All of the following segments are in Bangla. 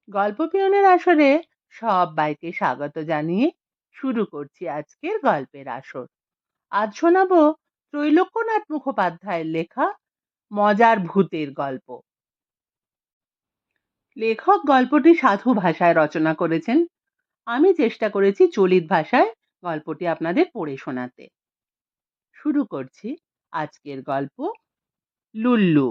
গল্প পিয়নের আসরে সবাইকে স্বাগত জানিয়ে শুরু করছি আজকের গল্পের আসর। আজ শোনাবো ত্রৈলোক্যনাথ মুখোপাধ্যায়ের লেখা মজার ভূতের গল্প। লেখক গল্পটি সাধু ভাষায় রচনা করেছেন। আমি চেষ্টা করেছি চলিত ভাষায় গল্পটি আপনাদের পড়ে শোনাতে। শুরু করছি আজকের গল্প, লুল্লু।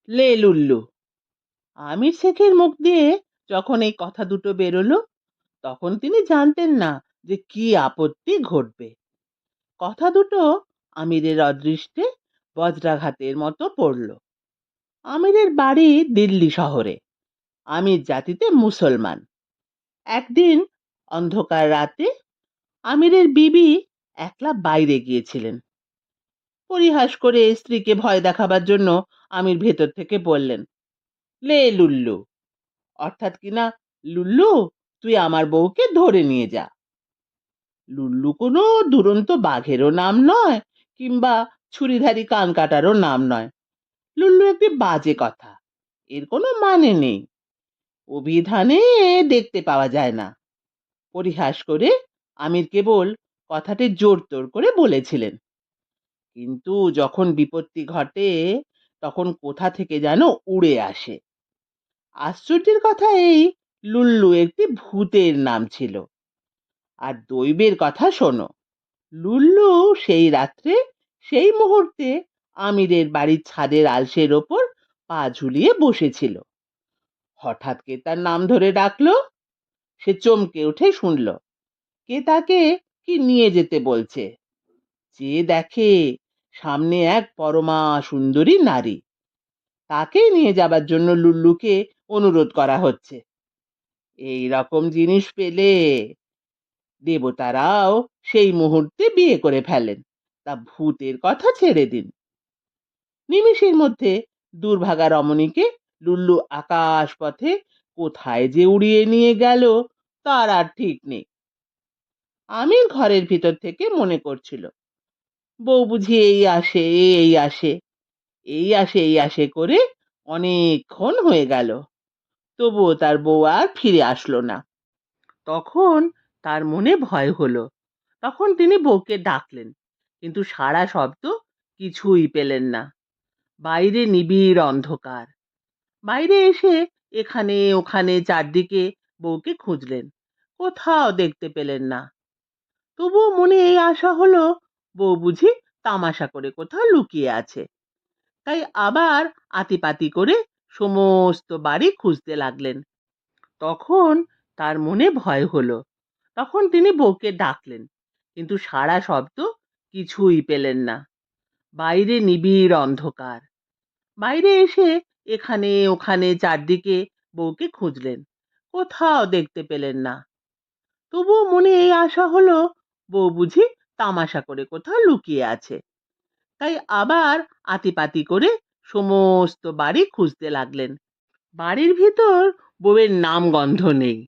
লে লুল্লু। আমির শেখের মুখ দিয়ে যখন এই কথা দুটো বেরোলো, তখন তিনি জানতেন না যে কি আপত্তি ঘটবে। কথা দুটো আমিরের অদৃষ্টে বজ্রাঘাতের মতো পড়ল। আমিরের বাড়ি দিল্লি শহরে। আমির জাতিতে মুসলমান। একদিন অন্ধকার রাতে আমিরের বিবি একলা বাইরে গিয়েছিলেন। পরিহাস করে স্ত্রীকে ভয় দেখাবার জন্য আমির ভেতর থেকে বললেন, লে লুল্লু, অর্থাৎ কিনা, লুল্লু, তুই আমার বউকে ধরে নিয়ে যা। লুল্লু কোনো দুরন্ত বাঘেরও নাম নয়, কিংবা ছুরিধারী কান কাটারও নাম নয়। লুল্লু একটি বাজে কথা, এর কোনো মানে নেই, অভিধানে দেখতে পাওয়া যায় না। পরিহাস করে আমির কেবল কথাটি জোর তোর করে বলেছিলেন। কিন্তু যখন বিপত্তি ঘটে, তখন কোথা থেকে যেন উড়ে আসে। আশ্চর্যের কথা এই, লুল্লু একটি ভূতের নাম ছিল। আর দৈবের কথা শোনো, লুল্লু সেই রাত্রে, সেই মুহূর্তে আমিরের বাড়ির ছাদের আলসের ওপর পা ঝুলিয়ে বসেছিল। হঠাৎ কে তার নাম ধরে ডাকলো। সে চমকে উঠে শুনল কে তাকে কি নিয়ে যেতে বলছে। যে দেখে সামনে এক পরমা সুন্দরী নারী, তাকে নিয়ে যাবার জন্য লুল্লুকে অনুরোধ করা হচ্ছে। এই রকম জিনিস পেলে দেবতারাও সেই মুহূর্তে বিয়ে করে ফেলেন, তা ভূতের কথা ছেড়ে দিন। নিমেষের মধ্যে দুর্ভাগা রমণীকে লুল্লু আকাশ পথে কোথায় যে উড়িয়ে নিয়ে গেল, তার আর ঠিক নেই। আমির ঘরের ভিতর থেকে মনে করছিল, বউ বুঝি এই আসে এই আসে, এই আসে এই আসে করে অনেকক্ষণ হয়ে গেল, তবুও তার বউ আর ফিরে আসলো না। তখন তার মনে ভয় হলো। তখন তিনি বউকে ডাকলেন, কিন্তু সারা শব্দ কিছুই পেলেন না। বাইরে নিবিড় অন্ধকার। বাইরে এসে এখানে ওখানে চারদিকে বউকে খুঁজলেন, কোথাও দেখতে পেলেন না। তবুও মনে এই আশা হলো, বউ বুঝি তামাশা করে কোথাও লুকিয়ে আছে। তাই আবার আতিপাতি করে সমস্ত বাড়ি খুঁজতে লাগলেন। তখন তার মনে ভয় হলো। তখন তিনি বউকে ডাকলেন, কিন্তু সারা শব্দ কিছুই পেলেন না। বাইরে নিবিড় অন্ধকার। বাইরে এসে এখানে ওখানে চারদিকে বউকে খুঁজলেন, কোথাও দেখতে পেলেন না। তবুও মনে এই আশা হলো, বউ বুঝি তামাশা করে কোথাও লুকিয়ে আছে। তাই আবার আতিপাতি করে সমস্ত বাড়ি খুঁজতে লাগলেন। বাড়ির ভিতর বউয়ের নাম গন্ধ নেই।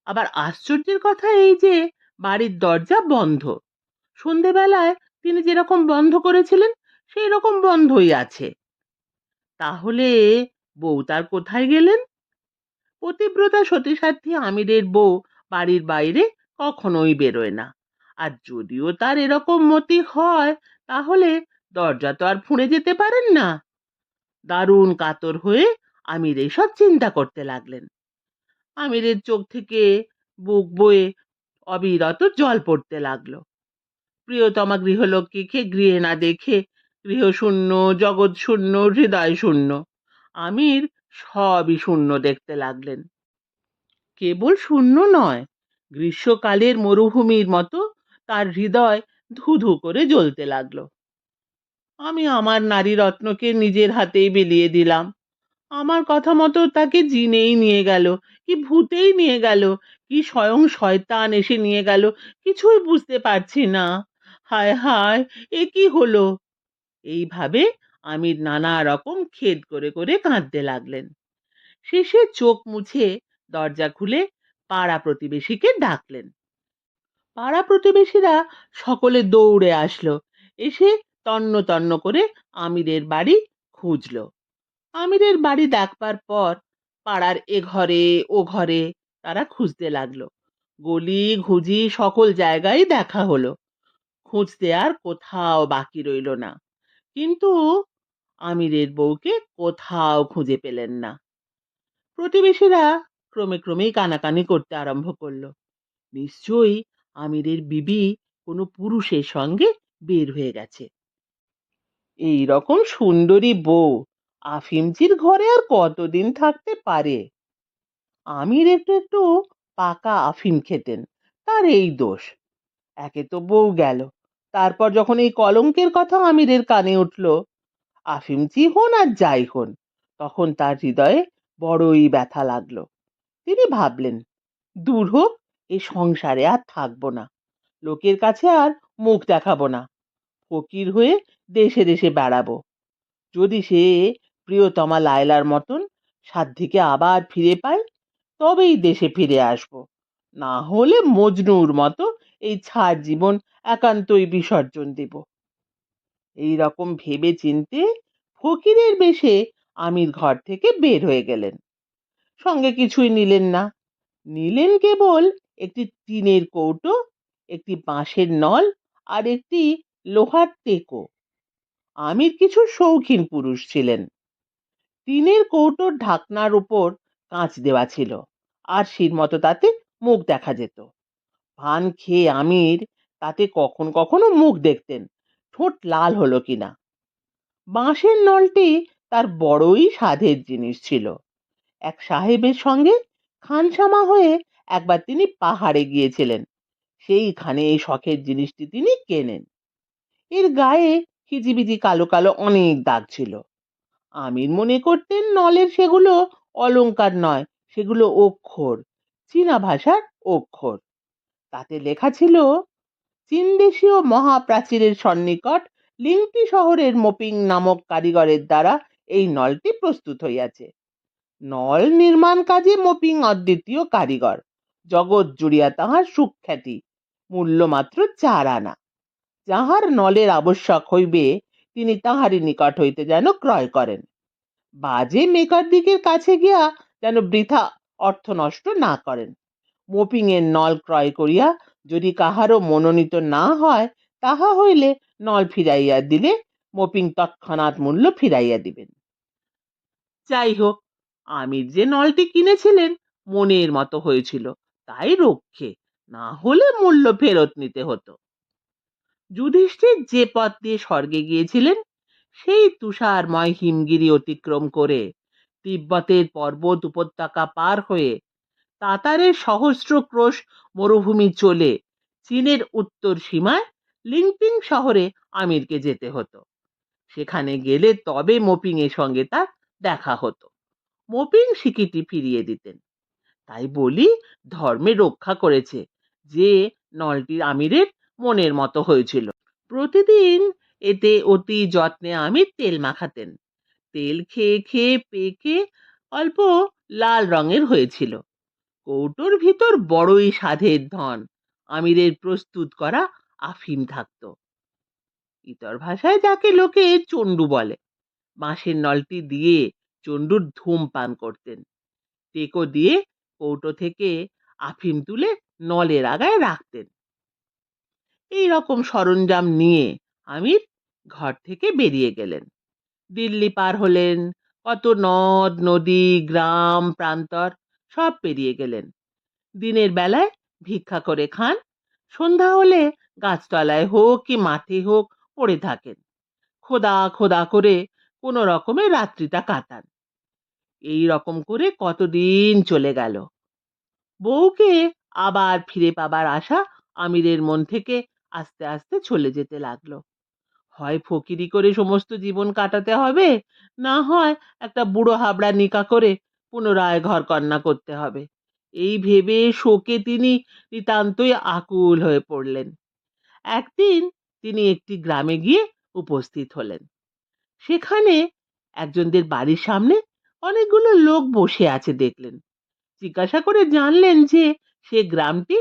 আবার আশ্চর্যের কথা এই যে, বাড়ির দরজা বন্ধ। সন্ধেবেলায় তিনি যেরকম বন্ধ করেছিলেন, সেই রকম বন্ধই আছে। তাহলে বউ তার কোথায় গেলেন? পতিব্রতা সতীসাধ্বী আমিরের বউ বাড়ির বাইরে কখনোই বেরোয় না। আর যদিও তার এরকম মতি হয়, তাহলে দরজা তো আর ফুঁড়ে যেতে পারেন না। দারুণ কাতর হয়ে আমির এসব চিন্তা করতে লাগলেন। আমিরের চোখ থেকে বুক বয়ে অবিরত জল পড়তে লাগলো। প্রিয়তমা গৃহলক্ষ্মীকে গৃহে না দেখে গৃহ শূন্য, জগৎ শূন্য, হৃদয় শূন্য। আমির সবই শূন্য দেখতে লাগলেন। কেবল শূন্য নয়, গ্রীষ্মকালের মরুভূমির মতো তার হৃদয় ধু ধু করে জ্বলতে লাগলো। আমি আমার নারী রত্নকে নিজের হাতেই বিলিয়ে দিলাম। আমার কথা মতো তাকে জিনেই নিয়ে গেল, কি ভূতেই নিয়ে গেল, কি স্বয়ং শয়তান এসে নিয়ে গেল, কিছুই বুঝতে পারছি না। হায় হায়, এ কি হলো? এইভাবে আমির নানা রকম খেদ করে করে কাঁদতে লাগলেন। শেষে চোখ মুছে দরজা খুলে পাড়া প্রতিবেশীকে ডাকলেন। পাড়া প্রতিবেশীরা সকলে দৌড়ে আসলো, এসে তন্ন তন্ন করে আমিরের বাড়ি খুঁজলো। আমিরের বাড়ি দেখবার পর পাড়ার এ ঘরে ও ঘরে তারা খুঁজতে লাগলো। গলি ঘুজি সকল জায়গায় দেখা হলো, খুঁজতে আর কোথাও বাকি রইল না। কিন্তু আমিরের বউকে কোথাও খুঁজে পেলেন না। প্রতিবেশীরা ক্রমে ক্রমেই কানাকানি করতে আরম্ভ করলো, নিশ্চয়ই আমিরের বিবি কোনো পুরুষের সঙ্গে বের হয়ে গেছে। এই রকম সুন্দরী বউ আফিমচির ঘরে আর কতদিন থাকতে পারে? আমির একটু একটু পাকা আফিম খেতেন, তার এই দোষ। একে তো বউ গেল, তারপর যখন এই কলঙ্কের কথা আমিরের কানে উঠল, আফিমচি হন আর যাই হন, তখন তার হৃদয়ে বড়ই ব্যথা লাগলো। তিনি ভাবলেন, দূর হোক, এই সংসারে আর থাকবো না, লোকের কাছে আর মুখ দেখাবো না, ফকির হয়ে দেশে দেশে বেড়াবো। যদি সে প্রিয়তমা লায়লার মতন সাধ্যিকে আবার ফিরে পাই, তবেই দেশে ফিরে আসবো, না হলে মজনুর মতো এই ছাড় জীবন একান্তই বিসর্জন দেব। এই রকম ভেবে চিনতে ফকিরের বেশে আমির ঘর থেকে বের হয়ে গেলেন। সঙ্গে কিছুই নিলেন না, নিলেন কেবল একটি টিনের কৌটো, একটি বাঁশের নল আর একটি লোহার টেকো। আমির কিছু শৌখিন পুরুষ ছিলেন। টিনের কৌটোর ঢাকনার উপর কাঁচ দেওয়া ছিল, আর শির মতো তাতে মুখ দেখা যেত। পান খেয়ে আমির তাতে কখন কখনো মুখ দেখতেন, ঠোঁট লাল হলো কিনা। বাঁশের নলটি তার বড়ই সাধের জিনিস ছিল। এক সাহেবের সঙ্গে খানসামা হয়ে একবার তিনি পাহাড়ে গিয়েছিলেন, সেইখানে এই শখের জিনিসটি তিনি কেনেন। এর গায়ে হিজিবিজি কালো কালো অনেক দাগ ছিল। আমির মনে করতেন নলের সেগুলো অলংকার নয়, সেগুলো অক্ষর, চীনা ভাষার অক্ষর। তাতে লেখা ছিল, চীনদেশীয় মহাপ্রাচীরের সন্নিকট লিংটি শহরের মোপিং নামক কারিগরের দ্বারা এই নলটি প্রস্তুত হইয়াছে। নল নির্মাণ কাজে মোপিং অদ্বিতীয় কারিগর, জগৎ জুড়িয়া তাহার সুখ্যাতি। মূল্য মাত্র 4 আনা। যাহার নলের আবশ্যক হইবে, তিনি তাহারই নিকট হইতে যেন ক্রয় করেন। বাজে মেকার দিকের কাছে গিয়া যেন বৃথা অর্থ নষ্ট না করেন। মোপিং এর নল ক্রয় করিয়া যদি কাহারও মনোনীত না হয়, তাহা হইলে নল ফিরাইয়া দিলে মোপিং তৎক্ষণাৎ মূল্য ফিরাইয়া দিবেন। যাই হোক, আমির যে নলটি কিনেছিলেন মনের মতো হয়েছিল, তাই রক্ষে, না হলে মূল্য ফেরত নিতে হতো। যুধিষ্ঠির যে পথ দিয়ে স্বর্গে গিয়েছিলেন, সেই তুষারময় হিমগিরি অতিক্রম করে, তিব্বতের পর্বত উপত্যকা পার হয়ে, তাতারের সহস্র ক্রোশ মরুভূমি চলে, চীনের উত্তর সীমায় লিংপিং শহরে আমিরকে যেতে হতো। সেখানে গেলে তবে মোপিং এর সঙ্গে তার দেখা হতো। মোপিং সিকিটি ফিরিয়ে দিতেন। তাই বলি, ধর্মে রক্ষা করেছে যে নলটির আমিরের মনের মতো হয়েছিল। প্রতিদিন এতে অতি যত্নে আমির তেল মাখাতেন। তেল খেয়ে খেয়ে পেকে অল্প লাল রঙের হয়েছিল। কৌটোর ভিতর বড়ই সাধের ধন, আমিরের প্রস্তুত করা আফিম থাকত। ইতর ভাষায় যাকে লোকে চন্ডু বলে। বাঁশের নলটি দিয়ে চন্ডুর ধূম পান করতেন। টেকো দিয়ে কৌটো থেকে আফিম তুলে নলের আগায় রাখতেন। এই রকম সরঞ্জাম নিয়ে আমির ঘর থেকে বেরিয়ে গেলেন। দিল্লি পার হলেন, কত নদ নদী গ্রাম প্রান্তর সব পেরিয়ে গেলেন। দিনের বেলায় ভিক্ষা করে খান, সন্ধ্যা হলে গাছতলায় হোক কি মাঠে হোক পড়ে থাকেন। খোদা খোদা করে কোনো রকমে রাত্রিটা কাটান। এই রকম করে কতদিন চলে গেল। বউকে আবার ফিরে পাবার আশা আমিরের মন থেকে আস্তে আস্তে চলে যেতে লাগলো। হয় ফকিরি করে সমস্ত জীবন কাটাতে হবে, না হয় একটা বুড়ো হাবড়া নিকা করে পুনরায় ঘরকন্না করতে হবে। এই ভেবে শোকে তিনি নিতান্তই আকুল হয়ে পড়লেন। একদিন তিনি একটি গ্রামে গিয়ে উপস্থিত হলেন। সেখানে একজনদের বাড়ির সামনে অনেকগুলো লোক বসে আছে দেখলেন। জিজ্ঞাসা করে জানলেন যে সে গ্রামটি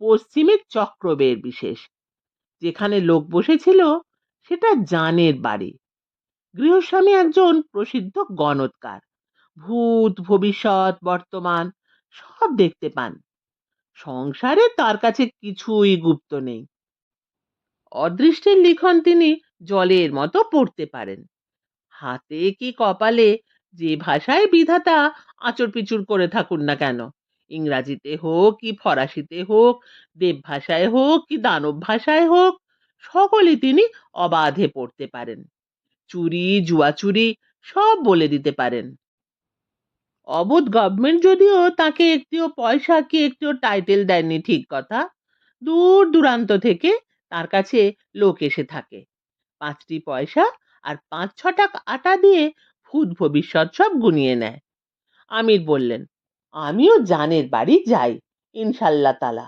পশ্চিমের চক্রবের বিশেষ। যেখানে লোক বসেছিল সেটা জানের বাড়ি। গৃহস্বামী একজন প্রসিদ্ধ গণৎকার, ভূত ভবিষ্যৎ বর্তমান সব দেখতে পান। সংসারে তার কাছে কিছুই গুপ্ত নেই। অদৃষ্টের লিখন তিনি জলের মতো পড়তে পারেন। হাতে কি কপালে যে ভাষায় বিধাতা আঁচড় পিচুর করে থাকুন না কেন, ইংরাজিতে হোক কি ফরাসিতে হোক, দেব ভাষায় হোক কি দানব ভাষায় হোক, সকলে তিনি অবাধে পড়তে পারেন। চুরি জুয়াচুরি সব বলে দিতে পারেন। অবোধ গভর্নমেন্ট যদিও তাকে একটিও পয়সা কি একটিও টাইটেল দেয়নি, ঠিক কথা, দূর দূরান্ত থেকে তার কাছে লোক এসে থাকে। 5টি পয়সা আর 5-6টা আটা দিয়ে ভূত ভবিষ্যৎ সব গুনিয়ে নেয়। আমির বললেন, আমিও জানের বাড়ি যাই ইনশাল্লাহ তালা,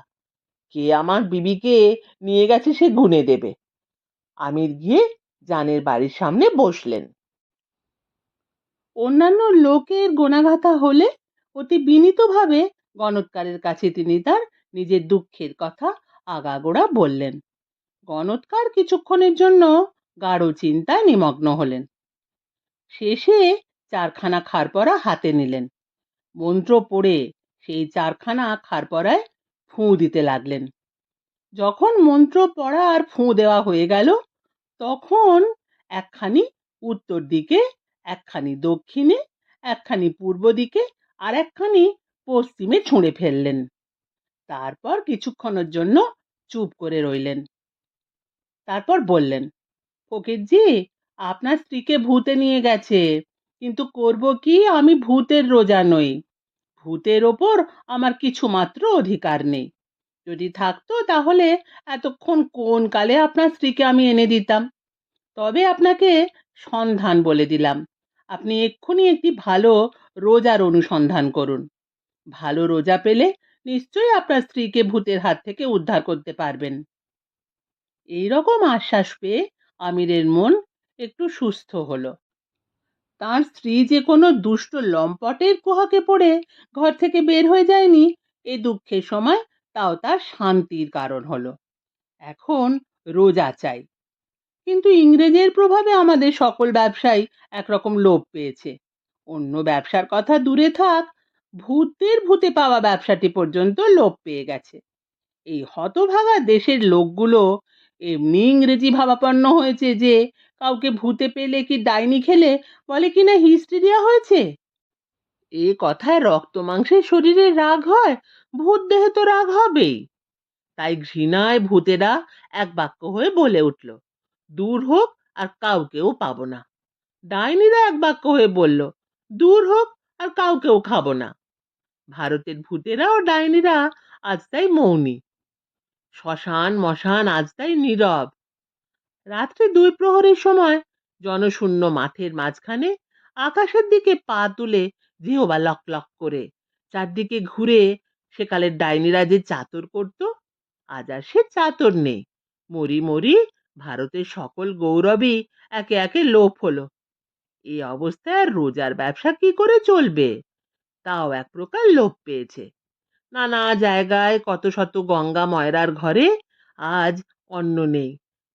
কে আমার বিবিকে নিয়ে গেছে সে গুনে দেবে। আমির গিয়ে জানের বাড়ির সামনে বসলেন। অন্যান্য লোকের গোনাগাথা হলে অতি বিনীতভাবে গণৎকারের কাছে তিনি তার নিজের দুঃখের কথা আগাগোড়া বললেন। গণৎকার কিছুক্ষণের জন্য গাঢ় চিন্তায় নিমগ্ন হলেন। শেষে 4খানা খারপরা হাতে নিলেন। মন্ত্র পড়ে সেই 4খানা খারপরায় ফুঁ দিতে লাগলেন। যখন মন্ত্র পড়া আর ফুঁ দেওয়া হয়ে গেল, তখন একখানি উত্তর দিকে, একখানি দক্ষিণে, একখানি পূর্ব দিকে আর একখানি পশ্চিমে ছুঁড়ে ফেললেন। তারপর কিছুক্ষণের জন্য চুপ করে রইলেন। তারপর বললেন, ফকিরজি, আপনার স্ত্রীকে ভূতে নিয়ে গেছে, কিন্তু করব কি, আমি ভূতের রোজা নই। ভূতের ওপর আমার কিছু মাত্র অধিকার নেই। যদি থাকতো তাহলে এতক্ষণ কোন কালে আপনার স্ত্রীকে আমি এনে দিতাম। তবে আপনাকে সন্ধান বলে দিলাম, আপনি এক্ষুনি একটি ভালো রোজার অনুসন্ধান করুন। ভালো রোজা পেলে নিশ্চয়ই আপনার স্ত্রীকে ভূতের হাত থেকে উদ্ধার করতে পারবেন। এইরকম আশ্বাস পেয়ে আমিরের মন একটু সুস্থ হলো। তার স্ত্রী যে কোনো দুষ্ট লম্পটের কুহাকে পড়ে ঘর থেকে বের হয়ে যায়নি, এই দুঃখের সময় তাও তার শান্তির কারণ হলো। এখন রোজা চাই। কিন্তু ইংরেজের প্রভাবে আমাদের সকল ব্যবসায়ী একরকম লোভ পেয়েছে। অন্য ব্যবসার কথা দূরে থাক, ভূতে পাওয়া ব্যবসাটি পর্যন্ত লোভ পেয়ে গেছে। এই হতভাগা দেশের লোকগুলো এমনি ইংরেজি ভাবাপন্ন হয়েছে যে কাউকে ভূতে পেলে কি ডাইনি খেলে বলে কিনা হিস্টিরিয়া হয়েছে। এ কথায় রক্ত মাংসের শরীরে রাগ হয়, ভূত দেহে তো রাগ হবেই। তাই ঘৃণায় ভূতেরা এক বাক্য হয়ে বলে উঠল, দূর হোক, আর কাউকেও পাবো না। ডাইনিরা এক বাক্য হয়ে বলল, দূর হোক, আর কাউকেও খাবো না। ভারতের ভূতেরা ও ডাইনিরা আজ তাই মৌনী। শ্মশান মশান আজ তাই নীরব। রাত্রে 2 প্রহরের সময় জনশূন্য মাঠের মাঝখানে আকাশের দিকে পা তুলে জিহবা লক লক করে চারদিকে ঘুরে সেকালের ডাইনিরা যে চাতর করত, আজ আর সে চাতর নেই। মরি মরি ভারতের সকল গৌরবই একে একে লোপ হলো। এই অবস্থায় আর রোজার ব্যবসা কি করে চলবে? তাও এক প্রকার লোপ পেয়েছে। নানা জায়গায় কত শত গঙ্গা ময়রার ঘরে আজ অন্ন নেই।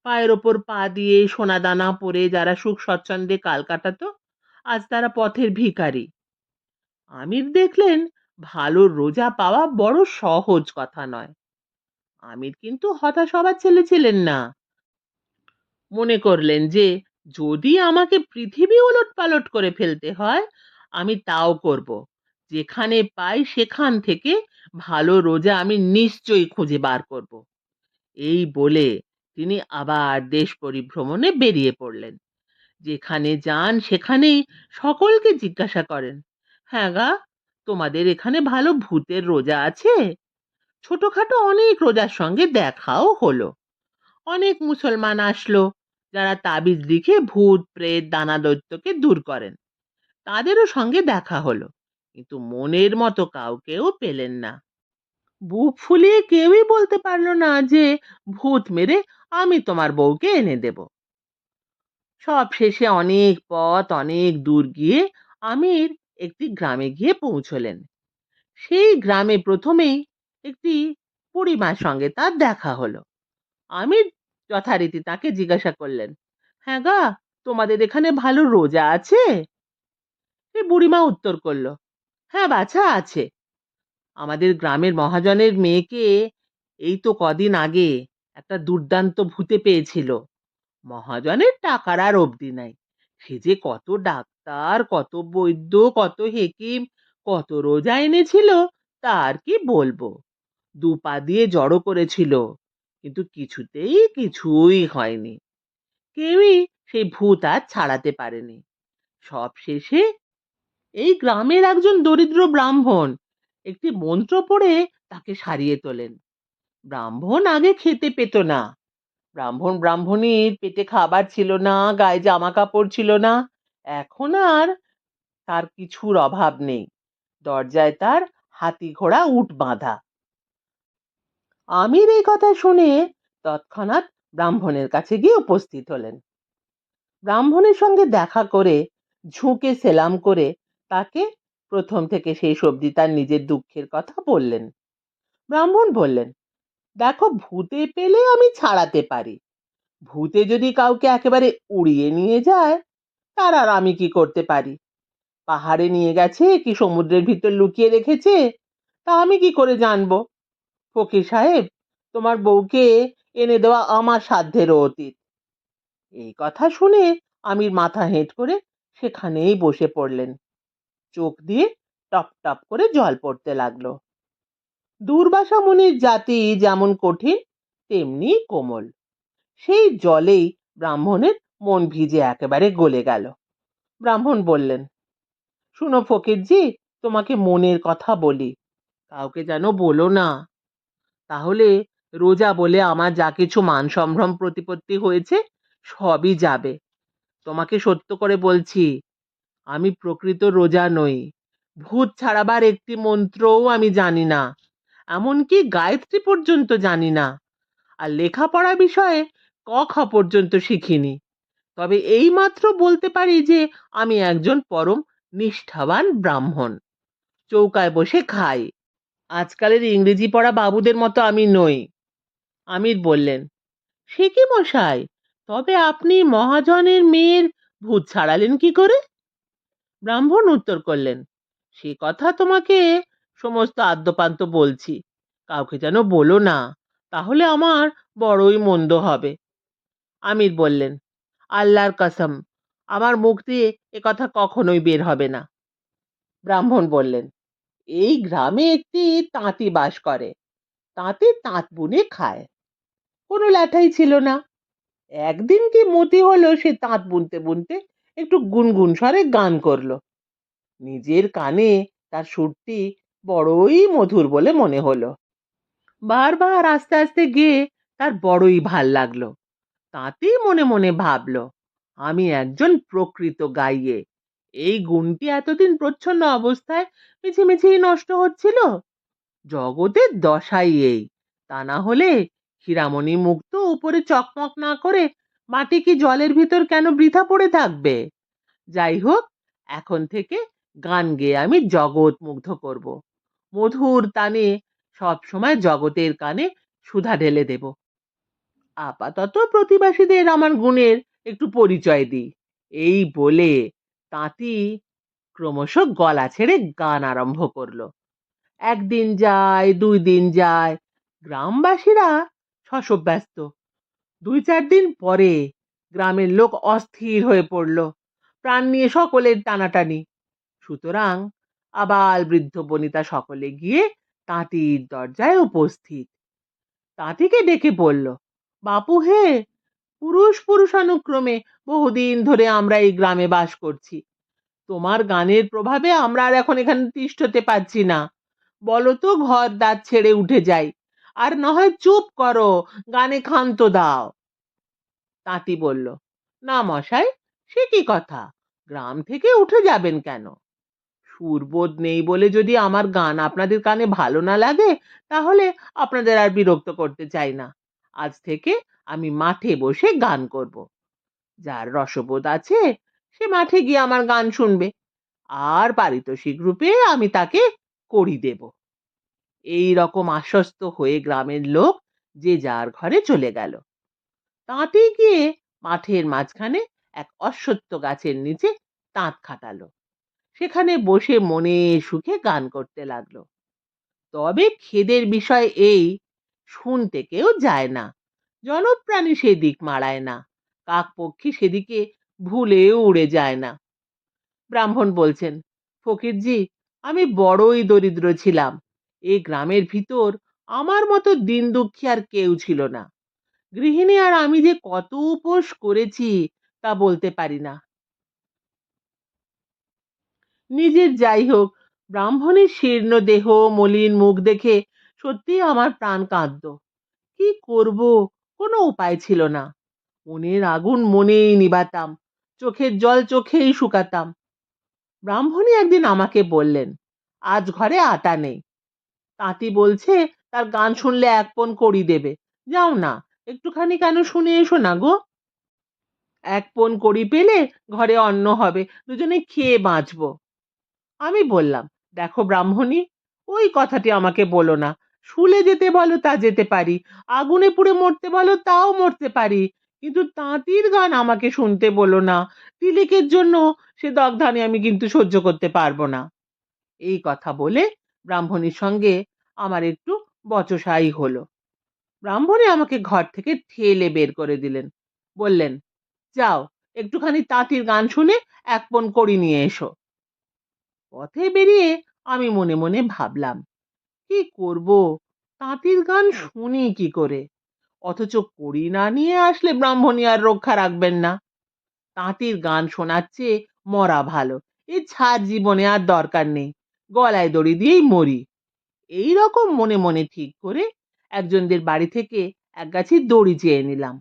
পায়ের ওপর পা দিয়ে সোনা দানা পরে যারা সুখ স্বচ্ছন্দে কাল কাটাতো, আজ তারা পথের ভিখারি। আমির দেখলেন ভালো রোজা পাওয়া বড় সহজ কথা নয়। আমির কিন্তু হতাশ হবার ছেলে ছিলেন না। মনে করলেন যে যদি আমাকে পৃথিবী ওলটপালট করে ফেলতে হয়, আমি তাও করব। যেখানে পাই সেখান থেকে ভালো রোজা আমি নিশ্চয়ই খুঁজে বার করব। এই বলে তিনি আবার দেশ পরিভ্রমণে বেরিয়ে পড়লেন। যেখানে যান সেখানেই সকলকে জিজ্ঞাসা করেন, হ্যাঁ গা, তোমাদের এখানে ভালো ভূতের রোজা আছে? ছোটখাটো অনেক রোজার সঙ্গে দেখাও হলো। অনেক মুসলমান আসলো, যারা তাবিজ লিখে ভূত প্রেত দানা দৈত্যকে দূর করেন। তাদেরও সঙ্গে দেখা হলো, কিন্তু মনের মতো কাউকেও পেলেন না। বুক ফুলিয়ে কেউই বলতে পারলো না যে ভূত মেরে আমি তোমার বউকে এনে দেব। সব শেষে অনেক পথ অনেক দূর গিয়ে আমির একটি গ্রামে গিয়ে পৌঁছলেন। সেই গ্রামে প্রথমেই একটি বুড়িমার সঙ্গে তার দেখা হলো। আমির যথারীতি তাকে জিজ্ঞাসা করলেন, হ্যাঁ গা, তোমাদের এখানে ভালো রোজা আছে? সে বুড়িমা উত্তর করলো, হ্যাঁ বাছা আছে। আমাদের গ্রামের মহাজনের মেয়েকে এই তো কদিন আগে একটা দুর্দান্ত ভূতে পেয়েছিল। মহাজনের টাকার আর অবধি নাই। সে যে কত ডাক্তার, কত বৈদ্য, কত হেকিম, কত রোজা এনেছিল, তার কি বলবো। দুপা দিয়ে জড়ো করেছিল, কিন্তু কিছুই হয়নি। কেউই সেই ভূত আর ছাড়াতে পারেনি। সব শেষে এই গ্রামের একজন দরিদ্র ব্রাহ্মণ একটি মন্ত্র পড়ে তাকে সারিয়ে তোলেন। ব্রাহ্মণ আগে খেতে পেত না। ব্রাহ্মণীর পেটে খাবার ছিল না, গায়ে জামা কাপড় ছিল না। এখন আর তার কিছুর অভাব নেই। দরজায় তার হাতি ঘোড়া উট বাঁধা। আমির এই কথা শুনে তৎক্ষণাৎ ব্রাহ্মণের কাছে গিয়ে উপস্থিত হলেন। ব্রাহ্মণের সঙ্গে দেখা করে ঝুঁকে সেলাম করে তাকে প্রথম থেকে সেই অবধি তার নিজের দুঃখের কথা বললেন। ব্রাহ্মণ বললেন, দেখো, ভূতে পেলে আমি ছাড়াতে পারি। ভূতে যদি কাউকে একেবারে উড়িয়ে নিয়ে যায়, তার আর আমি কি করতে পারি? পাহাড়ে নিয়ে গেছে কি সমুদ্রের ভিতর লুকিয়ে রেখেছে, তা আমি কি করে জানবো? ফকির সাহেব, তোমার বউকে এনে দেওয়া আমার সাধ্যেরও অতীত। এই কথা শুনে আমির মাথা হেঁট করে সেখানেই বসে পড়লেন। চোখ দিয়ে টপ টপ করে জল পড়তে লাগলো। দুর্বাসা মুনির জাতি যেমন কঠিন, তেমনি কোমল। সেই জলেই ব্রাহ্মণের মন ভিজে একেবারে গলে গেল। ব্রাহ্মণ বললেন, শুনো ফকিরজি, তোমাকে মনের কথা বলি, কাউকে যেন বলো না। তাহলে রোজা বলে আমার যা কিছু মান সম্ভ্রম প্রতিপত্তি হয়েছে, সবই যাবে। তোমাকে সত্য করে বলছি, আমি প্রকৃত রোজা নই। ভূত ছাড়াবার একটি মন্ত্রও আমি জানি না, এমনকি গায়ত্রী পর্যন্ত জানি না। আর লেখাপড়া বিষয়ে ক খ পর্যন্ত শিখিনি। তবে এই মাত্র বলতে পারি যে আমি একজন পরম নিষ্ঠাবান ব্রাহ্মণ। চৌকায় বসে খাই। আজকালের ইংরেজি পড়া বাবুদের মতো আমি নই। আমির বললেন, সে কি মশাই, তবে আপনি মহাজনের মেয়ের ভূত ছাড়ালেন কি করে? ব্রাহ্মণ উত্তর করলেন, সে কথা তোমাকে সমস্ত আদ্যপান্ত বলছি, কাউকে যেন বলো না, তাহলে আমার বড়ই মন্দ হবে। আমির বললেন, আল্লাহর কসম, আমার মুখ দিয়ে এ কথা কখনোই বের হবে না। ব্রাহ্মণ বললেন, এই গ্রামে একটি তাঁতি বাস করে। তাঁতি তাঁত বুনে খায়। কোনো ল্যাঠাই ছিল না। একদিন কি মতি হলো, সে তাঁত বুনতে বুনতে একটু গুনগুন স্বরে গান করলো। নিজের কানে তার সুরটি বড়ই মধুর বলে মনে হলো। বারবার আস্তে আস্তে গেয়ে তার বড়ই ভাল লাগলো। তাতেই মনে মনে ভাবলো, আমি একজন প্রকৃত গাইয়ে। এই গুণটি এতদিন প্রচ্ছন্ন অবস্থায় মিছিমিছিই নষ্ট হচ্ছিল। জগতের দশাই এই। তা না হলে হীরামণি মুক্ত উপরে চকমক না করে মাটি কি জলের ভিতর কেন বৃথা পড়ে থাকবে? যাই হোক, এখন থেকে গান গেয়ে আমি জগৎ মুগ্ধ করব। মধুর তানে সব সময় জগতের কানে সুধা ঢেলে দেব। আপাতত প্রতিবাসীদের আমার গুণের একটু পরিচয় দিই। এই বলে তাঁতি ক্রমশ গলা ছেড়ে গান আরম্ভ করলো। একদিন যায়, 2 দিন যায়, গ্রামবাসীরা শশব্যস্ত। 2-4 দিন পরে গ্রামের লোক অস্থির হয়ে পড়ল। প্রাণ নিয়ে সকলের টানাটানি। সুতরাং আবাল বৃদ্ধ বনিতা সকলে গিয়ে তাঁতির দরজায় উপস্থিত। তাঁতিকে ডেকে বলল, বাপু হে, পুরুষানুক্রমে বহুদিন ধরে আমরা এই গ্রামে বাস করছি। তোমার গানের প্রভাবে আমরা আর এখন এখানে তিষ্ঠতে পারছি না। বলো তো, ঘর দাঁত ছেড়ে উঠে যাই, আর না হয় চুপ করো, গানে ক্ষান্ত দাও। তাঁতি বলল, না মশাই, সে কি কথা, গ্রাম থেকে উঠে যাবেন কেন? সুরবোধ নেই বলে যদি আমার গান আপনাদের কানে ভালো না লাগে, তাহলে আপনাদের আর বিরক্ত করতে চাই না। আজ থেকে আমি মাঠে বসে গান করব। যার রসবোধ আছে সে মাঠে গিয়ে আমার গান শুনবে, আর পারিতোষিক রূপে আমি তাকে কড়ি দেব। এই রকম আশ্বস্ত হয়ে গ্রামের লোক যে যার ঘরে চলে গেল। তাঁতি গিয়ে মাঠের মাঝখানে এক অশ্বত্থ গাছের নিচে তাঁত খাটালো। সেখানে বসে মনে সুখে গান করতে লাগলো। তবে খেদের বিষয় এই, শুনতে কেউ যায় না, জনপ্রাণী সেদিক মাড়ায় না, কাক পক্ষী সেদিকে ভুলেও উড়ে যায় না। ব্রাহ্মণ বলছেন, ফকিরজি, আমি বড়ই দরিদ্র ছিলাম। এই গ্রামের ভিতর আমার মতো দিন দুঃখী আর কেউ ছিল না। গৃহিণী আর আমি যে কত উপোস করেছি তা বলতে পারি না। নিজের যাই হোক, ব্রাহ্মণের শীর্ণ দেহ, মলিন মুখ দেখে সত্যি আমার প্রাণ কাঁদত। কি করব, কোনো উপায় ছিল না। মনের আগুন মনেই নিবাতাম, চোখের জল চোখেই শুকাতাম। ব্রাহ্মণী একদিন আমাকে বললেন, আজ ঘরে আটা নেই, তাঁতি বলছে তার গান শুনলে 1 পণ কড়ি দেবে। যাও না, একটুখানি কেন শুনে এসো না গো। 1 পণ কড়ি পেলে ঘরে অন্ন হবে, দুজনে খেয়ে বাঁচবো। আমি বললাম, দেখো ব্রাহ্মণী, ওই কথাটি আমাকে বলো না। শুলে যেতে বলো তা যেতে পারি, আগুনে পুড়ে মরতে বলো তাও মরতে পারি, কিন্তু তাঁতির গান আমাকে শুনতে বলো না। তিলেকের জন্য সে দগ্ধানি আমি কিন্তু সহ্য করতে পারবো না। এই কথা বলে ব্রাহ্মণীর সঙ্গে আমার একটু বচসাই হলো। ব্রাহ্মণী আমাকে ঘর থেকে ঠেলে বের করে দিলেন। বললেন, যাও, একটুখানি তাঁতির গান শুনে 1 পণ কড়ি নিয়ে এসো। পথে বেরিয়ে আমি মনে মনে ভাবলাম, কি করব, তাঁতির গান শুনি কি করে? অথচ কড়ি না নিয়ে আসলে ব্রাহ্মণী আর রক্ষা রাখবেন না। তাঁতির গান শোনার চেয়ে মরা ভালো, এ ছাড় জীবনে আর দরকার নেই, গলায় দড়ি দিয়েই মরি। এই রকম মনে মনে ঠিক করে একজনদের বাড়ি থেকে এক গাছি দড়ি চেয়ে নিলাম।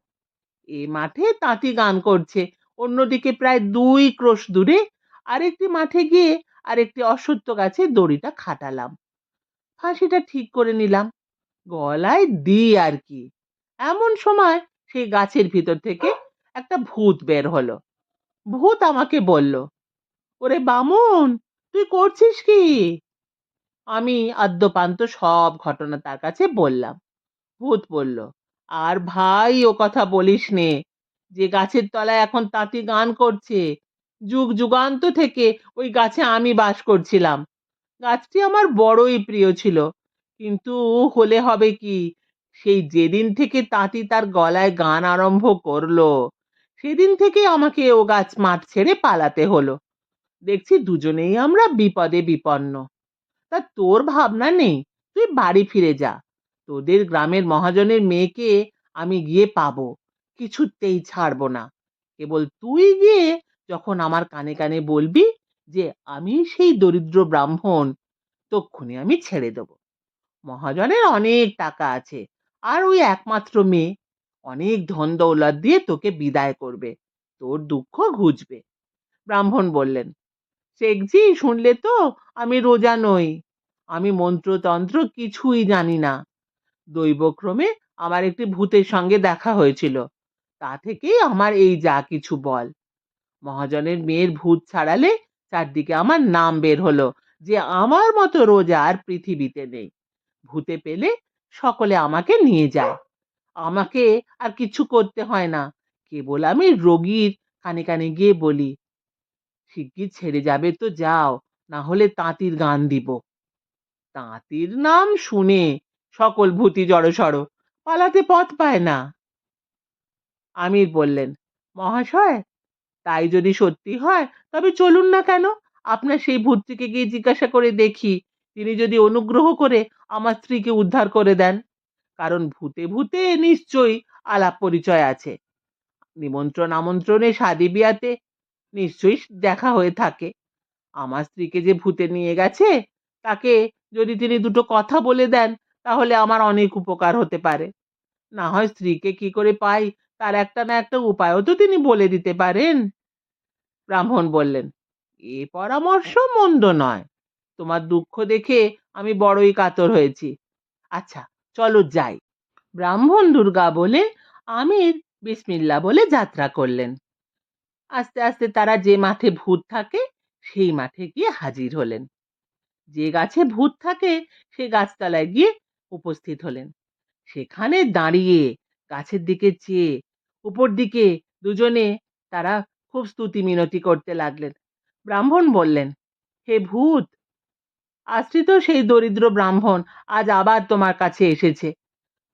এ মাঠে তাঁতি গান করছে, অন্যদিকে প্রায় 2 ক্রোশ দূরে আরেকটি মাঠে গিয়ে আরেকটি অশ্বত্থ গাছে দড়িটা খাটালাম। ফাঁসিটা ঠিক করে নিলাম, গলায় দিই আর কি। এমন সময় সেই গাছের ভিতর থেকে একটা ভূত বের হলো। ভূত আমাকে বলল, ওরে বামুন, তুই করছিস কি? আমি আদ্যোপান্ত সব ঘটনা তার কাছে বললাম। ভূত বলল, আর ভাই ও কথা বলিস নে, যে গাছের তলায় এখন তাঁতি গান করছে, যুগ যুগান্ত থেকে ওই গাছে আমি বাস করছিলাম। গাছটি আমার বড়ই প্রিয় ছিল, কিন্তু হলে হবে কি, সেই যেদিন থেকে তাঁতি তার গলায় গান আরম্ভ করলো, সেদিন থেকে আমাকে ও গাছ মাঠ ছেড়ে পালাতে হলো। দেখছি দুজনেই আমরা বিপদে বিপন্ন। তা তোর ভাবনা নেই, তুই বাড়ি ফিরে যা। তোদের গ্রামের মহাজনের মেয়েকে আমি গিয়ে পাবো, কিছুতেই ছাড়বো না। কেবল তুই গিয়ে যখন আমার কানে কানে বলবি যে আমি সেই দরিদ্র ব্রাহ্মণ, তক্ষুনি আমি ছেড়ে দেব। মহাজনের অনেক টাকা আছে, আর ওই একমাত্র মেয়ে, অনেক ধন দৌলত দিয়ে তোকে বিদায় করবে, তোর দুঃখ ঘুচবে। ব্রাহ্মণ বললেন, শেখজি, শুনলে তো, আমি রোজা নই, আমি মন্ত্রতন্ত্র কিছুই জানি না। দৈবক্রমে আমার একটি ভূতের সঙ্গে দেখা হয়েছিল, তা থেকেই আমার এই যা কিছু বল। মহাজনের মেয়ের ভূত ছাড়ালে চারদিকে আমার নাম বের হলো, যে আমার মতো রোজা আর পৃথিবীতে নেই। ভূতে পেলে সকলে আমাকে নিয়ে যায়, আমাকে আর কিছু করতে হয় না, কেবল আমি রোগীর কানে কানে গিয়ে বলি, শিগগির ছেড়ে যাবে তো যাও, না হলে তাঁতির গান দিব। তাঁতির নাম শুনে সকল ভূতি জড়সড়, পালাতে পথ পায় না। আমির বললেন, মহাশয়, তাই যদি সত্যি হয় তবে চলুন না কেন, আপনার সেই ভূতটিকে গিয়ে জিজ্ঞাসা করে দেখি, তিনি যদি অনুগ্রহ করে আমার স্ত্রীকে উদ্ধার করে দেন। কারণ ভূতে ভূতে নিশ্চয়ই আলাপ পরিচয় আছে, নিমন্ত্রণ আমন্ত্রণে শাদী বিয়াতে নিশ্চয়ই দেখা হয়ে থাকে। আমার স্ত্রীকে যে ভূতে নিয়ে গেছে, তাকে যদি তিনি দুটো কথা বলে দেন, তাহলে আমার অনেক উপকার হতে পারে। না হয় স্ত্রীকে কি করে পাই, তার একটা না একটা উপায়ও তো তিনি বলে দিতে পারেন। ব্রাহ্মণ বললেন, এ পরামর্শ মন্দ নয়, তোমার দুঃখ দেখে আমি বড়ই কাতর হয়েছি। আচ্ছা, চলো যাই। ব্রাহ্মণ দুর্গা বলে আমির বিসমিল্লা বলে যাত্রা করলেন। আস্তে আস্তে তারা যে মাঠে ভূত থাকে সেই মাঠে গিয়ে হাজির হলেন। যে গাছে ভূত থাকে সে গাছতলায় গিয়ে উপস্থিত হলেন। সেখানে দাঁড়িয়ে গাছের দিকে চেয়ে উপর দিকে দুজনে তারা খুব স্তুতি মিনতি করতে লাগলেন। ব্রাহ্মণ বললেন, হে ভূত, আশ্রিত সেই দরিদ্র ব্রাহ্মণ আজ আবার তোমার কাছে এসেছে।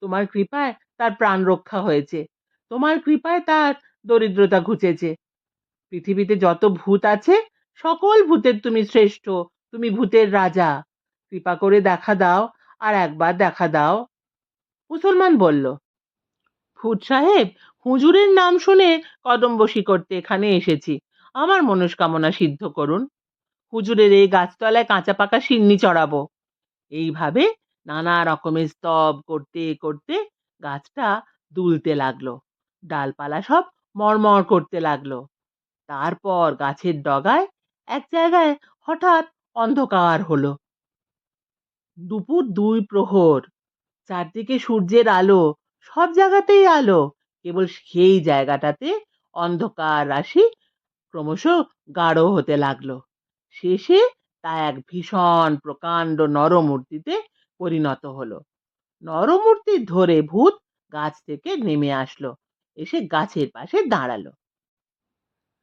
তোমার কৃপায় তার প্রাণ রক্ষা হয়েছে। তোমার কৃপায় তার দরিদ্রতা ঘুচেছে। পৃথিবীতে যত ভূত আছে সকল ভূতের তুমি শ্রেষ্ঠ, তুমি ভূতের রাজা। কৃপা করে দেখা দাও, আর একবার দেখা দাও। মুসলমান বলল, ভূত সাহেব, হুজুরের নাম শুনে কদমবসি করতে এখানে এসেছি। আমার মনস্কামনা সিদ্ধ করুন। হুজুরের এই গাছতলায় কাঁচা পাকা সিন্নি চড়াবো। এইভাবে নানা রকমের স্তব করতে করতে গাছটা দুলতে লাগলো। ডালপালা সব মরমর করতে লাগলো। তারপর গাছের ডগায় এক জায়গায় হঠাৎ অন্ধকার হলো। দুপুর 2 প্রহর, চারদিকে সূর্যের আলো, সব জায়গাতেই আলো, কেবল সেই জায়গাটাতে অন্ধকার রাশি ক্রমশ গাঢ় হতে লাগলো। শেষে তা এক ভীষণ প্রকাণ্ড নরমূর্তিতে পরিণত হলো। নরমূর্তি ধরে ভূত গাছ থেকে নেমে আসলো, এসে গাছের পাশে দাঁড়ালো।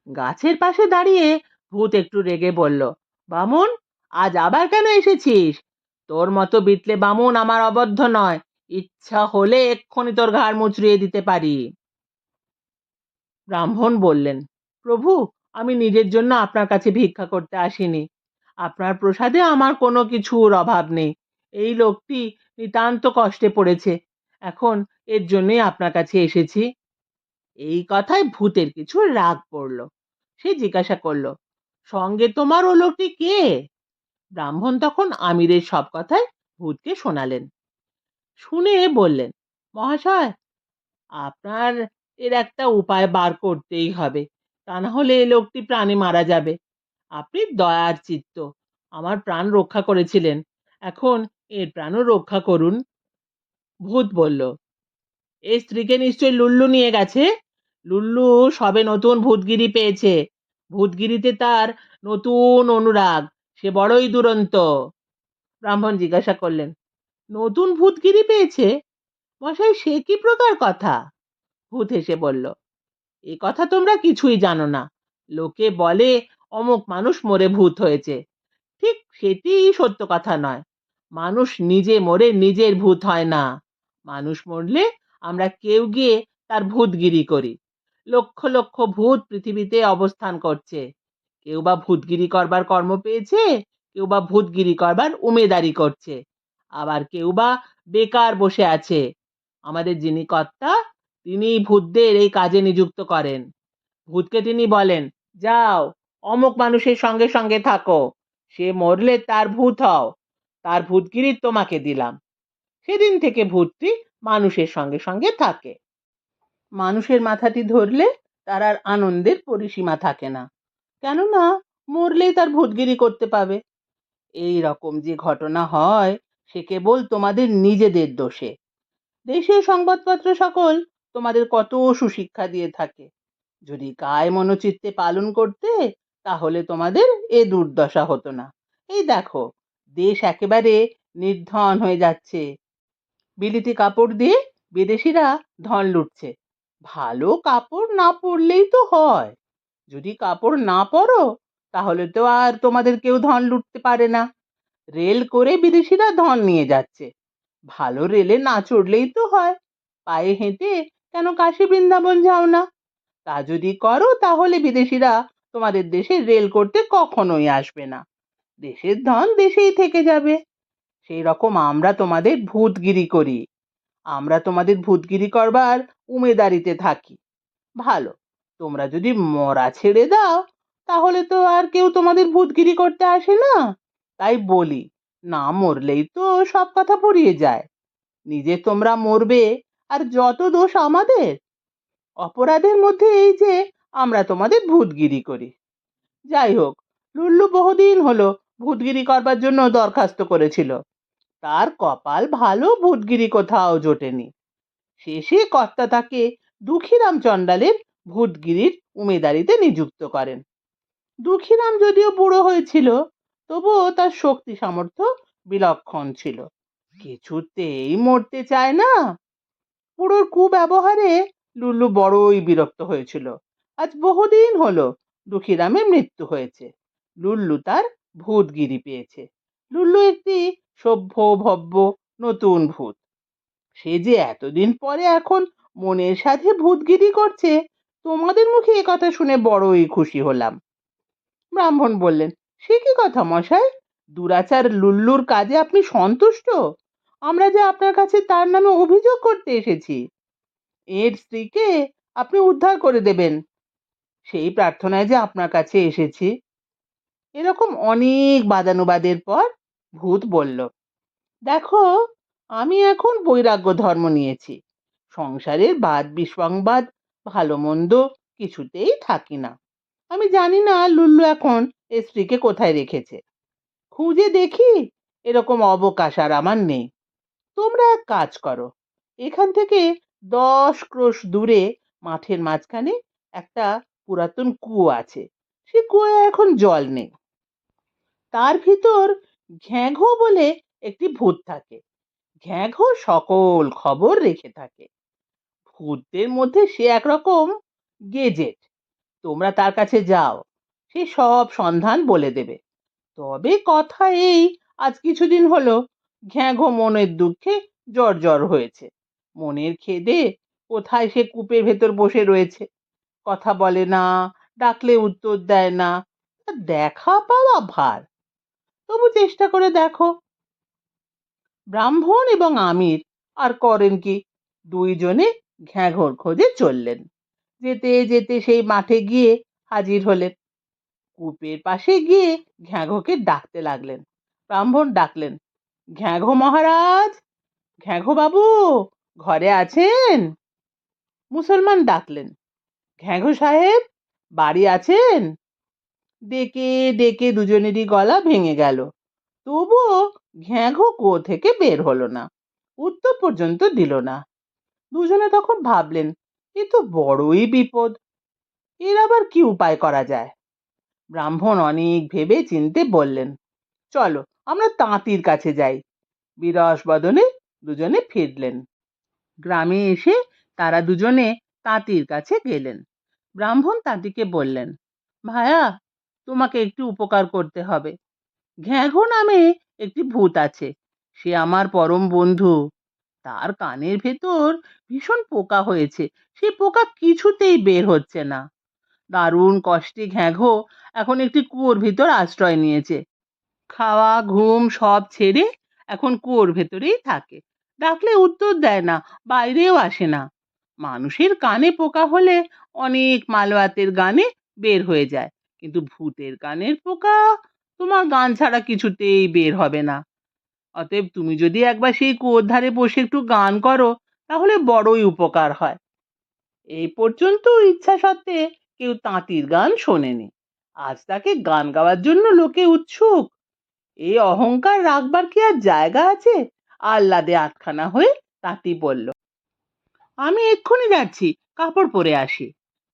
গাছের পাশে দাঁড়িয়ে ভূত একটু রেগে বলল, বামুন, আজ আবার কেন এসেছিস? তোর মতো বিটলে বামুন আমার অবদ্ধ নয়। ইচ্ছা হলে এক্ষুনি তোর ঘাড় মুচড়িয়ে দিতে পারি। ব্রাহ্মণ বললেন, প্রভু, আমি নিজের জন্য আপনার কাছে ভিক্ষা করতে আসিনি। আপনার প্রসাদে আমার কোনো কিছুর অভাব নেই। এই লোকটি নিতান্ত কষ্টে পড়েছে, এখন এর জন্যই আপনার কাছে এসেছি। এই কথায় ভূতের কিছু রাগ পড়ল। সে জিজ্ঞাসা করল, সঙ্গে তোমার ও লোকটি কে? ব্রাহ্মণ তখন আমিরের সব কথাই ভূতকে শোনালেন। শুনে বললেন, মহাশয়, আপনার এর একটা উপায় বার করতেই হবে, তা না হলে এ লোকটি প্রাণে মারা যাবে। আপনি দয়ার চিত্ত, আমার প্রাণ রক্ষা করেছিলেন, এখন এর প্রাণও রক্ষা করুন। ভূত বলল, এই স্ত্রীকে নিশ্চয়ই লুল্লু নিয়ে গেছে। লুল্লু সবে নতুন ভূতগিরি পেয়েছে। ভূতগিরিতে তার নতুন অনুরাগ, সে বড়ই দুরন্ত। ব্রাহ্মণ জিজ্ঞাসা করলেন, নতুন ভূতগিরি পেয়েছে? মশাই, সে কি প্রকার কথা? ভূত হেসে বলল, এ কথা তোমরা কিছুই জানো না। লোকে বলে অমুক মানুষ মরে ভূত হয়েছে। ঠিক সেটি সত্য কথা নয়। মানুষ নিজে মরে নিজের ভূত হয় না। মানুষ মরলে আমরা কেউ গিয়ে তার ভূতগিরি করি। লক্ষ লক্ষ ভূত পৃথিবীতে অবস্থান করছে। কেউ বা ভূতগিরি করবার কর্ম পেয়েছে, কেউ বা ভূতগিরি করবার উমেদারি করছে, আবার কেউ বা বেকার বসে আছে। আমাদের যিনি কর্তা, তিনি ভূতদের এই কাজে নিযুক্ত করেন। ভূতকে তিনি বলেন, যাও, অমুক মানুষের সঙ্গে সঙ্গে থাকো, সে মরলে তার ভূত হও, তার ভূতগিরি তোমাকে দিলাম। সেদিন থেকে ভূতটি মানুষের সঙ্গে সঙ্গে থাকে। মানুষের মাথাটি ধরলে তার আর আনন্দের পরিসীমা থাকে না, কেননা মরলেই তার ভূতগিরি করতে পাবে। এই রকম যে ঘটনা হয়, সে কেবল তোমাদের নিজেদের দোষে। দেশের সংবাদপত্র সকল তোমাদের কত সুশিক্ষা দিয়ে থাকে। যদি কায় মনোচিত্তে পালন করতে, তাহলে তোমাদের এ দুর্দশা হতো না। এই দেখো, দেশ একেবারে নির্ধন হয়ে যাচ্ছে। বিলিতি কাপড় দিয়ে বিদেশিরা ধন লুটছে। ভালো কাপড় না পরলেই তো হয়। যদি কাপড় না পরো, তাহলে তো আর তোমাদের কেউ ধন লুটতে পারে না। রেল করে বিদেশিরা ধন নিয়ে যাচ্ছে। ভালো রেলে না চড়লেই তো হয়। পায়ে হেঁটে কেন কাশী বৃন্দাবন যাও না? তা যদি করো, তাহলে বিদেশিরা তোমাদের দেশে রেল করতে কখনোই আসবে না। দেশের ধন দেশেই থেকে যাবে। সেই রকম আমরা তোমাদের ভূতগিরি করি। আমরা তোমাদের ভূতগিরি করবার উমেদারিতে থাকি। ভালো, তোমরা যদি মরা ছেড়ে দাও, তাহলে তো আর কেউ তোমাদের ভূতগিরি করতে আসে না। তাই বলি, না মরলেই তো সব কথা ফুরিয়ে যায়। নিজে তোমরা মরবে, আর যত দোষ আমাদের। অপরাধের মধ্যে এই যে আমরা তোমাদের ভূতগিরি করি। যাই হোক, লুল্লু বহুদিন হলো ভূতগিরি করবার জন্য দরখাস্ত করেছিল। তার কপাল ভালো, ভূতগিরি কোথাও জোটেনি। শেষে কর্তা তাকে দুঃখীরাম চণ্ডালের ভূতগিরির উমেদারিতে নিযুক্ত করেন। দুঃখীরাম যদিও বুড়ো হয়েছিল, তবুও তার শক্তি সামর্থ্য বিলক্ষণ ছিল। কিছুতেই মরতে চায় না। বুড়োর কুব্যবহারে লুল্লু বড়ই বিরক্ত হয়েছিল, আজ বহুদিন হলো দুঃখীরামের মৃত্যু হয়েছে। লুল্লু তার ভূতগিরি পেয়েছে। লুল্লু একটি সভ্য ভব্য নতুন ভূত। সে যে এতদিন পরে এখন মনের সাথে ভূতগিরি করছে, তোমাদের মুখে এ কথা শুনে বড়ই খুশি হলাম। ব্রাহ্মণ বললেন, সে কি কথা মশাই? দুরাচার লুল্লুর কাজে আপনি সন্তুষ্ট? আমরা যে আপনার কাছে তার নামে অভিযোগ করতে এসেছি। এর স্ত্রীকে আপনি উদ্ধার করে দেবেন, সেই প্রার্থনায় যে আপনার কাছে এসেছি। এরকম অনেক বাদানুবাদের পর ভূত বলল, দেখো, আমি এখন বৈরাগ্য ধর্ম নিয়েছি। সংসারের বাদ বিসংবাদ ভালো মন্দ কিছুতেই থাকি না। আমি জানি না লুল্লু এখন এর স্ত্রীকে কোথায় রেখেছে। খুঁজে দেখি, এরকম অবকাশ আর আমার নেই। তোমরা এক কাজ করো, এখান থেকে 10 ক্রোশ দূরে মাঠের মাঝখানে একটা পুরাতন কুয়ো আছে। সে কুয়োয় এখন জল নেই। তার ভিতর ঘ্যাঘো বলে একটি ভূত থাকে। ঘ্যাঘো সকল খবর রেখে থাকে। ভূতদের মধ্যে সে একরকম গেজেট। তোমরা তার কাছে যাও, সে সব সন্ধান বলে দেবে। তবে কথা এই, আজ কিছুদিন হলো ঘ্যাঘো মনের দুঃখে জ্বর হয়েছে। মনের খেদে কোথায় সে কূপের ভেতর বসে রয়েছে, কথা বলে না, ডাকলে উত্তর দেয় না। দেখা পাওয়া ভার, তবু চেষ্টা করে দেখো। ব্রাহ্মণ এবং আমির আর করেন কি, দুইজনে ঘ্যাঘোর খোঁজে চললেন। যেতে যেতে সেই মাঠে গিয়ে হাজির হলেন। কূপের পাশে গিয়ে ঘ্যাঘোকে ডাকতে লাগলেন। ব্রাহ্মণ ডাকলেন, ঘ্যাঘো মহারাজ, ঘ্যাঘো বাবু, ঘরে আছেন? মুসলমান ডাকলেন, ঘ্যাঘো সাহেব, বাড়ি আছেন? ডেকে ডেকে দুজনেরই গলা ভেঙে গেল। তবুও ঘ্যাঘো কুয়ো থেকে বের হলো না, উত্তর পর্যন্ত দিল না। দুজনে তখন ভাবলেন, এ তো বড়ই বিপদ, এর আবার কি উপায় করা যায়? ব্রাহ্মণ অনেক ভেবে চিনতে বললেন, চলো আমরা তাঁতির কাছে যাই। বিরস বদনে দুজনে ফিরলেন। গ্রামে এসে তারা দুজনে তাঁতির কাছে গেলেন। ব্রাহ্মণ তাঁতিকে বললেন, ভায়া, তোমাকে একটু উপকার করতে হবে। ঘ্যাঘো নামে একটি ভূত আছে, সে আমার পরম বন্ধু। তার কানের ভেতর ভীষণ পোকা হয়েছে, সেই পোকা কিছুতেই বের হচ্ছে না। দারুণ কষ্টে ঘ্যাঘো এখন একটি কুয়োর ভিতর আশ্রয় নিয়েছে। খাওয়া ঘুম সব ছেড়ে এখন কুয়োর ভেতরেই থাকে। ডাকলে উত্তর দেয় না, বাইরেও আসে না। মানুষের কানে পোকা হলে অনেক মালওয়াতের গানে বের হয়ে যায়, কিন্তু ভূতের কানের পোকা তোমার গান ছাড়া কিছুতেই বের হবে না। অতএব তুমি যদি একবার সেই কুয়োর ধারে বসে একটু গান করো, তাহলে বড়ই উপকার হয়। এই পর্যন্ত ইচ্ছা সত্ত্বে কেউ তাঁতির গান শোনেনি। আজ তাকে গান গাওয়ার জন্য লোকে উৎসুক। এই অহংকার রাখবার কি আর জায়গা আছে? আহ্লাদে আটখানা হয়ে তাঁতি বলল, আমি এক্ষুনি যাচ্ছি, কাপড় পরে আসি।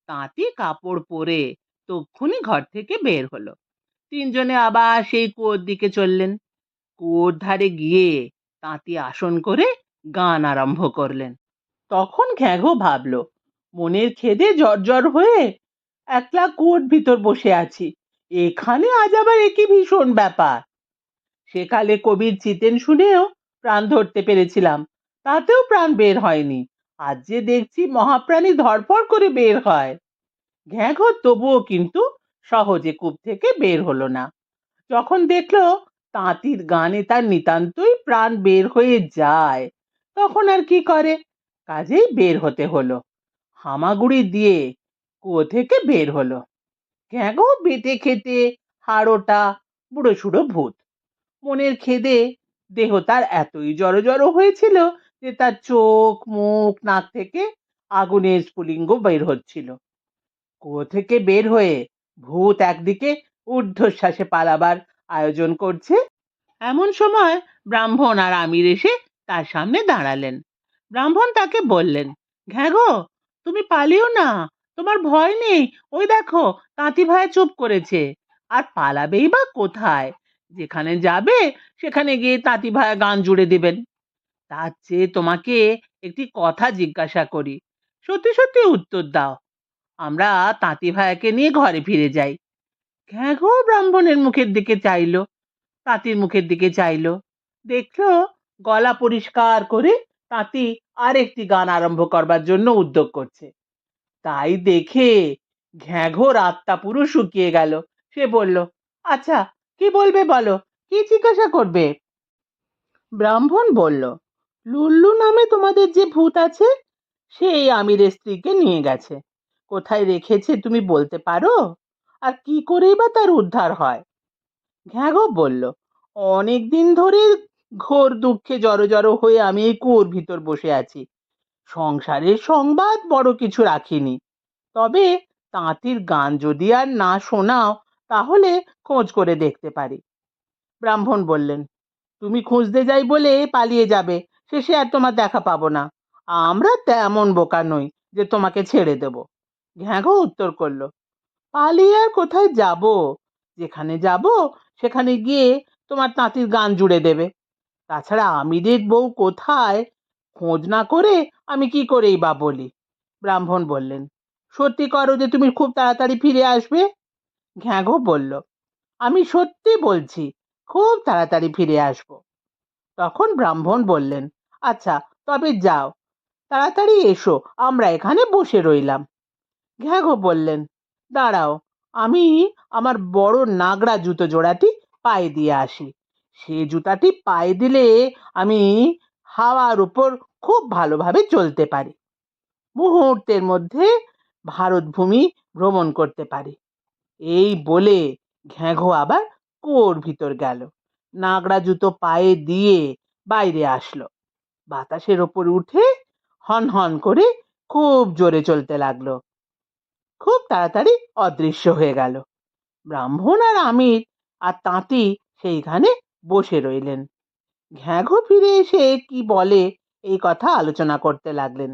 তাঁতি কাপড় পরে তক্ষুনি ঘর থেকে বের হলো। তিনজনে আবার সেই কুয়োর দিকে চললেন। কুয়োর ধারে গিয়ে তাঁতি আসন করে গান আরম্ভ করলেন। তখন ঘ্যাঘো ভাবলো, মনের খেদে জ্বর হয়ে একলা কুয়োর ভিতর বসে আছি, এখানে আজ আবার একই ভীষণ ব্যাপার। সেকালে কবির চিতেন শুনেও প্রাণ ধরতে পেরেছিলাম, তাতেও প্রাণ বের হয়নি। আজ যে দেখছি মহাপ্রাণী ধরফর করে বের হয়। ঘ্যাঘো তবুও কিন্তু সহজে কূপ থেকে বের হলো না। যখন দেখলো তাঁতির গানে তার নিতান্তই প্রাণ বের হয়ে যায়, তখন আর কি করে, কাজেই বের হতে হলো। হামাগুড়ি দিয়ে কুয়ো থেকে বের হলো। ঘ্যাঘো বেটে খেতে হাড়োটা বুড়ো সুড়ো ভূত। মনের খেদে দেহ তার এতই জড়ো হয়েছিল যে তার চোখ মুখ নাক থেকে আগুনের স্ফুলিঙ্গ বের হচ্ছিল। কুয়ো থেকে বের হয়ে ভূত একদিকে ঊর্ধ্বশ্বাসে পালাবার আয়োজন করছে। এমন সময় ব্রাহ্মণ আর আমির এসে তার সামনে দাঁড়ালেন। ব্রাহ্মণ তাকে বললেন, ঘ্যাঘো, তুমি পালিও না, তোমার ভয় নেই। ওই দেখো, তাঁতি ভাই চুপ করেছে। আর পালাবেই বা কোথায়? যেখানে যাবে সেখানে গিয়ে তাঁতি ভাই গান জুড়ে দেবেন। তার চেয়ে তোমাকে একটি কথা জিজ্ঞাসা করি, সত্যি সত্যি উত্তর দাও। আমরা তাঁতি ভাইয়াকে নিয়ে ঘরে ফিরে যাই। ঘ্যাঘো ব্রাহ্মণের মুখের দিকে চাইলো, তাঁতির মুখের দিকে চাইলো, দেখলো গলা পরিষ্কার করে তাঁতি আরেকটি গান আরম্ভ করবার জন্য উদ্যোগ করছে। তাই দেখে ঘ্যাঘোর আত্মা পুরো শুকিয়ে গেল। সে বলল, আচ্ছা, কি বলবে বলো, কি জিজ্ঞাসা করবে? ব্রাহ্মণ বলল, লুল্লু নামে তোমাদের যে ভূত আছে, সেই আমিরের স্ত্রীকে নিয়ে গেছে। কোথায় রেখেছে তুমি বলতে পারো? আর কি করেই বা তার উদ্ধার হয়? ঘ্যাঘো বলল, অনেক দিন ধরে ঘোর দুঃখে জড়ো হয়ে আমি এই কুয়োর ভিতর বসে আছি। সংসারের সংবাদ বড় কিছু রাখিনি, তবে তাঁতির গান যদি আর না শোনাও, তাহলে খোঁজ করে দেখতে পারি। ব্রাহ্মণ বললেন, তুমি খুঁজতে যাই বলে পালিয়ে যাবে, শেষে আর তোমার দেখা পাবো না। আমরা তেমন বোকা নই যে তোমাকে ছেড়ে দেব। ঘ্যাঘো উত্তর করলো, পালিয়ে আর কোথায় যাব? যেখানে যাব সেখানে গিয়ে তোমার তাঁতির গান জুড়ে দেবে। তাছাড়া আমিরের বউ কোথায়, খোঁজ না করে আমি কি করেই বা বলি? ব্রাহ্মণ বললেন, সত্যি করো যে তুমি খুব তাড়াতাড়ি ফিরে আসবে? ঘ্যাঘো বলল, আমি সত্যি বলছি, খুব তাড়াতাড়ি ফিরে আসব। তখন ব্রাহ্মণ বললেন, আচ্ছা, তবে যাও, তাড়াতাড়ি এসো, আমরা এখানে বসে রইলাম। ঘ্যাঘো বললেন, দাঁড়াও, আমি আমার বড় নাগড়া জুতো জোড়াটি পায়ে দিয়ে আসি। সে জুতাটি পায়ে দিলে আমি হাওয়ার উপর খুব ভালোভাবে চলতে পারি। মুহূর্তের মধ্যে ভারত ভূমি ভ্রমণ করতে পারি। এই বলে ঘ্যাঘো আবার কুয়োর ভিতর গেল, নাগড়া জুতো পায়ে দিয়ে বাইরে আসলো, বাতাসের ওপর উঠে হন হন করে খুব জোরে চলতে লাগলো। খুব তাড়াতাড়ি অদৃশ্য হয়ে গেল। ব্রাহ্মণ আর আমির আর তাঁতি সেইখানে বসে রইলেন। ঘ্যাঘো ফিরে এসে কি বলে এই কথা আলোচনা করতে লাগলেন।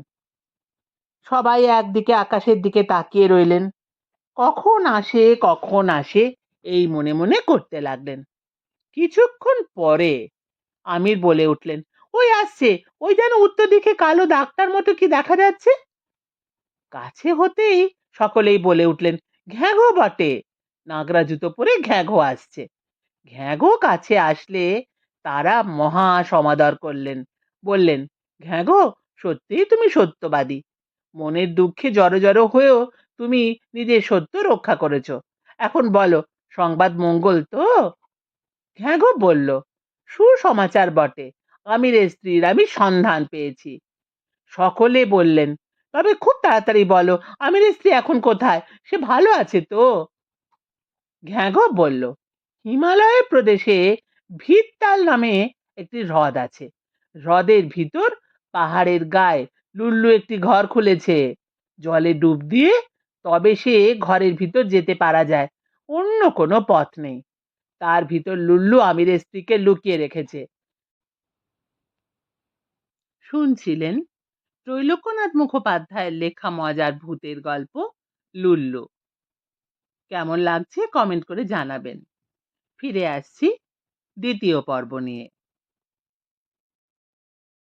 সবাই একদিকে আকাশের দিকে তাকিয়ে রইলেন। কখন আসে কখন আসে এই মনে মনে করতে লাগলেন। কিছুক্ষণ পরে আমির বলে উঠলেন, ওই আসছে, ওই যেন উত্তর দিকে কালো দাগটার মতো কি দেখা যাচ্ছে। কাছে হতেই সকলেই বলে উঠলেন, ঘ্যাঘো বটে, নাগরা জুতো পরে ঘ্যাঘো আসছে। ঘ্যাঘো কাছে আসলে তারা মহা সমাদর করলেন, বললেন, ঘ্যাঘো, সত্যি তুমি সত্যবাদী, মনের দুঃখে জড়ো হয়েও তুমি নিজের সত্য রক্ষা করেছো। এখন বলো, সংবাদ মঙ্গল তো? ঘ্যাঘো বলল, সুসমাচার বটে, আমিরের স্ত্রীর আমি সন্ধান পেয়েছি। সকলে বললেন, তবে খুব তাড়াতাড়ি বলো, আমিরের স্ত্রী এখন কোথায়, সে ভালো আছে তো? ঘ্যাঘো বলল, হিমালয়ের প্রদেশে ভিত্তাল নামে একটি হ্রদ আছে। হ্রদের ভিতর পাহাড়ের গায়ে লুল্লু একটি ঘর খুলেছে। জলে ডুব দিয়ে তবে সে ঘরের ভিতর যেতে পারা যায়, অন্য কোনো পথ নেই। তার ভিতর লুল্লু আমিরের স্ত্রীকে লুকিয়ে রেখেছে। শুনছিলেন ত্রৈলোক্যনাথ মুখোপাধ্যায়ের লেখা মজার ভূতের গল্প লুল্লু। কেমন লাগছে কমেন্ট করে জানাবেন। ফিরে আসছি দ্বিতীয় পর্ব নিয়ে।